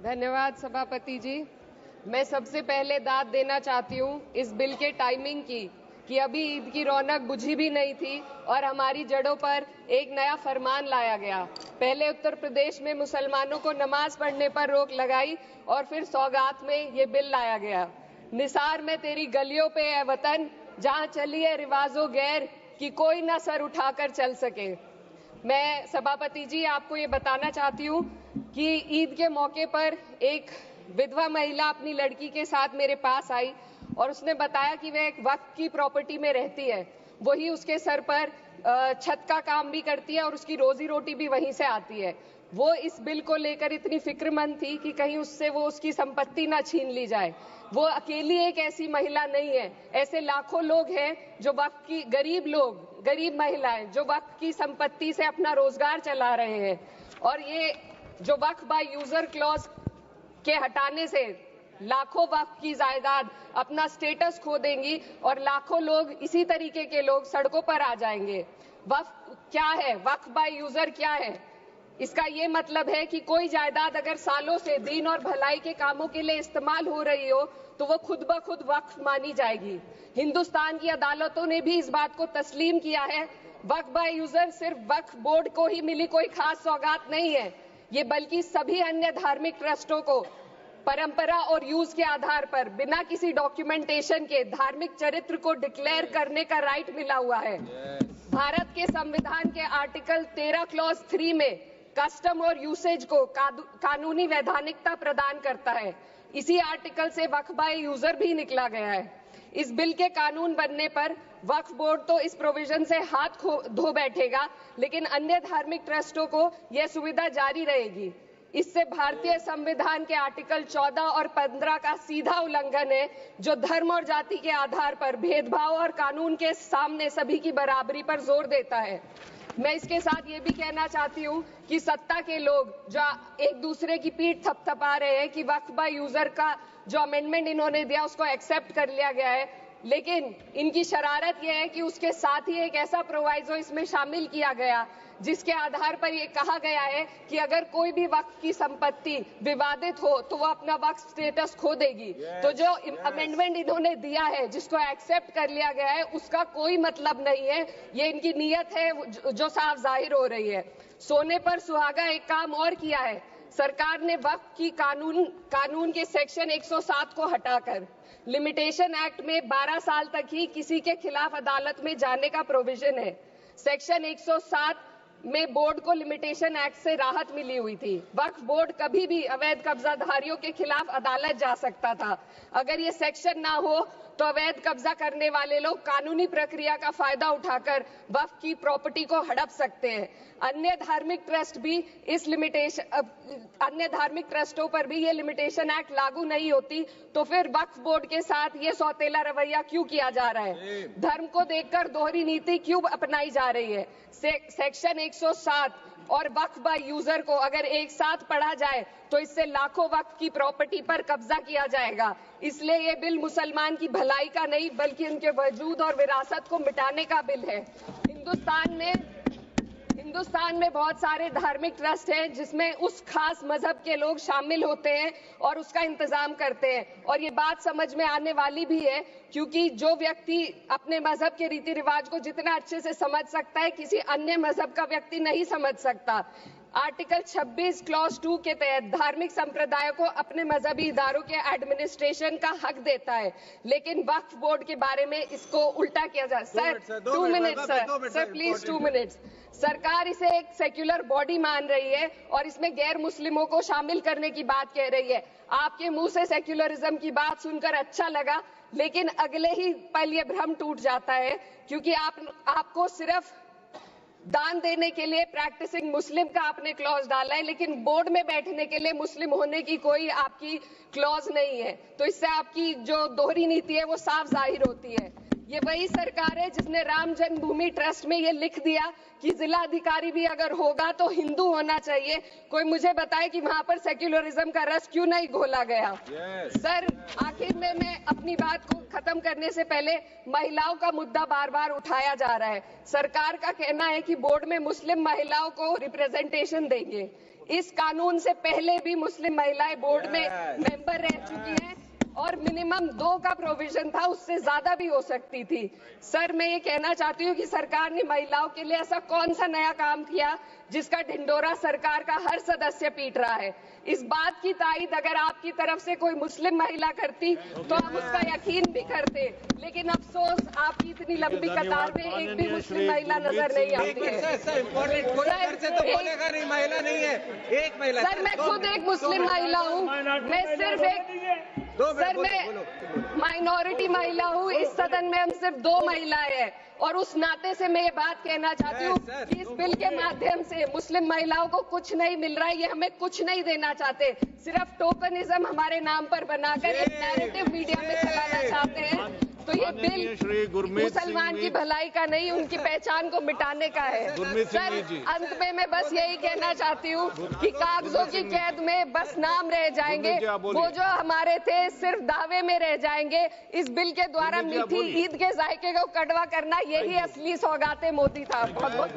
धन्यवाद सभापति जी। मैं सबसे पहले दाद देना चाहती हूँ इस बिल के टाइमिंग की कि अभी ईद की रौनक बुझी भी नहीं थी और हमारी जड़ों पर एक नया फरमान लाया गया। पहले उत्तर प्रदेश में मुसलमानों को नमाज पढ़ने पर रोक लगाई और फिर सौगात में ये बिल लाया गया। निसार में तेरी गलियों पे है वतन, जहाँ चली है रिवाजो गैर कि कोई ना सर उठाकर चल सके। मैं सभापति जी आपको ये बताना चाहती हूँ कि ईद के मौके पर एक विधवा महिला अपनी लड़की के साथ मेरे पास आई और उसने बताया कि वह एक वक्फ की प्रॉपर्टी में रहती है, वही उसके सर पर छत का काम भी करती है और उसकी रोजी रोटी भी वहीं से आती है। वो इस बिल को लेकर इतनी फिक्रमंद थी कि कहीं उससे वो उसकी संपत्ति ना छीन ली जाए। वो अकेली एक ऐसी महिला नहीं है, ऐसे लाखों लोग हैं जो वक्फ की गरीब महिलाएं जो वक्फ की संपत्ति से अपना रोजगार चला रहे हैं। और ये जो वक्फ बाय यूजर क्लॉज के हटाने से लाखों वक्फ की जायदाद अपना स्टेटस खो देंगी और लाखों लोग इसी तरीके के लोग सड़कों पर आ जाएंगे। वक्फ क्या है? वक्फ बाय यूजर क्या है? इसका ये मतलब है कि कोई जायदाद अगर सालों से दीन और भलाई के कामों के लिए इस्तेमाल हो रही हो तो वो खुद ब खुद वक्फ मानी जाएगी। हिंदुस्तान की अदालतों ने भी इस बात को तस्लीम किया है। वक्फ बाय यूजर सिर्फ वक्फ बोर्ड को ही मिली कोई खास सौगात नहीं है, ये बल्कि सभी अन्य धार्मिक ट्रस्टों को परंपरा और यूज के आधार पर बिना किसी डॉक्यूमेंटेशन के धार्मिक चरित्र को डिक्लेयर करने का राइट मिला हुआ है। भारत के संविधान के आर्टिकल 13 क्लॉज 3 में कस्टम और यूसेज को कानूनी वैधानिकता प्रदान करता है। इसी आर्टिकल से वक्फ बाय यूजर भी निकला गया है। इस बिल के कानून बनने पर वक्फ बोर्ड तो इस प्रोविजन से हाथ धो बैठेगा, लेकिन अन्य धार्मिक ट्रस्टों को यह सुविधा जारी रहेगी। इससे भारतीय संविधान के आर्टिकल 14 और 15 का सीधा उल्लंघन है, जो धर्म और जाति के आधार पर भेदभाव और कानून के सामने सभी की बराबरी पर जोर देता है। मैं इसके साथ ये भी कहना चाहती हूँ कि सत्ता के लोग जो एक दूसरे की पीठ थपथपा रहे हैं कि वक्फ बाय यूजर का जो अमेंडमेंट इन्होंने दिया उसको एक्सेप्ट कर लिया गया है, लेकिन इनकी शरारत यह है कि उसके साथ ही एक ऐसा प्रोवाइजो इसमें शामिल किया गया जिसके आधार पर यह कहा गया है कि अगर कोई भी वक्फ की संपत्ति विवादित हो तो वो अपना वक्फ स्टेटस खो देगी। तो जो अमेंडमेंट इन्होंने दिया है जिसको एक्सेप्ट कर लिया गया है उसका कोई मतलब नहीं है, ये इनकी नीयत है जो साफ जाहिर हो रही है। सोने पर सुहागा एक काम और किया है, सरकार ने वक्फ की कानून के सेक्शन 107 को हटाकर लिमिटेशन एक्ट में 12 साल तक ही किसी के खिलाफ अदालत में जाने का प्रोविजन है। सेक्शन 107 में बोर्ड को लिमिटेशन एक्ट से राहत मिली हुई थी। वक्फ बोर्ड कभी भी अवैध कब्जाधारियों के खिलाफ अदालत जा सकता था। अगर ये सेक्शन ना हो तो अवैध कब्जा करने वाले लोग कानूनी प्रक्रिया का फायदा उठाकर वक्फ की प्रॉपर्टी को हड़प सकते हैं। अन्य धार्मिक ट्रस्टों पर भी ये लिमिटेशन एक्ट लागू नहीं होती, तो फिर वक्फ बोर्ड के साथ ये सौतेला रवैया क्यों किया जा रहा है? धर्म को देखकर दोहरी नीति क्यों अपनाई जा रही है? सेक्शन 107 और वक्फ बाय यूजर को अगर एक साथ पढ़ा जाए तो इससे लाखों वक्फ की प्रॉपर्टी पर कब्जा किया जाएगा। इसलिए ये बिल मुसलमान की भलाई का नहीं बल्कि उनके वजूद और विरासत को मिटाने का बिल है। हिंदुस्तान में बहुत सारे धार्मिक ट्रस्ट हैं जिसमें उस खास मजहब के लोग शामिल होते हैं और उसका इंतजाम करते हैं, और ये बात समझ में आने वाली भी है क्योंकि जो व्यक्ति अपने मजहब के रीति रिवाज को जितना अच्छे से समझ सकता है किसी अन्य मजहब का व्यक्ति नहीं समझ सकता। आर्टिकल 26 क्लॉज 2 के तहत धार्मिक संप्रदायों को अपने मजहबी इदारों के एडमिनिस्ट्रेशन का हक देता है, लेकिन वक्फ बोर्ड के बारे में इसको उल्टा किया जा रहा है। Sir 2 minute sir please 2 minutes. सरकार इसे एक सेक्युलर बॉडी मान रही है और इसमें गैर मुस्लिमों को शामिल करने की बात कह रही है। आपके मुंह से सेक्युलरिज्म की बात सुनकर अच्छा लगा, लेकिन अगले ही पल ये भ्रम टूट जाता है क्योंकि आपको सिर्फ दान देने के लिए प्रैक्टिसिंग मुस्लिम का आपने क्लॉज डाला है, लेकिन बोर्ड में बैठने के लिए मुस्लिम होने की कोई आपकी क्लॉज नहीं है। तो इससे आपकी जो दोहरी नीति है वो साफ जाहिर होती है। ये वही सरकार है जिसने राम जन्मभूमि ट्रस्ट में ये लिख दिया कि जिला अधिकारी भी अगर होगा तो हिंदू होना चाहिए। कोई मुझे बताए कि वहां पर सेक्युलरिज्म का रस क्यों नहीं घोला गया? सर आखिर में मैं अपनी बात को खत्म करने से पहले महिलाओं का मुद्दा बार बार उठाया जा रहा है। सरकार का कहना है कि बोर्ड में मुस्लिम महिलाओं को रिप्रेजेंटेशन देंगे। इस कानून से पहले भी मुस्लिम महिलाएं बोर्ड में मेंबर रह चुकी हैं और मिनिमम 2 का प्रोविजन था, उससे ज्यादा भी हो सकती थी। सर, मैं ये कहना चाहती हूँ कि सरकार ने महिलाओं के लिए ऐसा कौन सा नया काम किया जिसका ढिंडोरा सरकार का हर सदस्य पीट रहा है। इस बात की तायीद अगर आपकी तरफ से कोई मुस्लिम महिला करती तो हम उसका यकीन भी करते, लेकिन अफसोस आपकी इतनी लंबी कतार में एक भी मुस्लिम महिला नजर नहीं आती है। सर, मैं खुद एक मुस्लिम महिला हूँ, मैं सिर्फ एक मैं माइनॉरिटी महिला हूँ। इस सदन में हम सिर्फ 2 महिलाएं हैं और उस नाते से मैं ये बात कहना चाहती हूँ कि इस बिल के माध्यम से मुस्लिम महिलाओं को कुछ नहीं मिल रहा है, ये हमें कुछ नहीं देना चाहते, सिर्फ टोकनिज्म हमारे नाम पर बनाकर एक नैरेटिव मीडिया में चलाना चाहते हैं। तो ये बिल मुसलमान की भलाई का नहीं, उनकी पहचान को मिटाने का है। सर, अंत में मैं बस यही कहना चाहती हूँ कि कागजों की कैद में बस नाम रह जाएंगे, वो जो हमारे थे सिर्फ दावे में रह जाएंगे। इस बिल के द्वारा मीठी ईद के जायके को कड़वा करना, यही असली सौगाते मोदी था। बहुत बहुत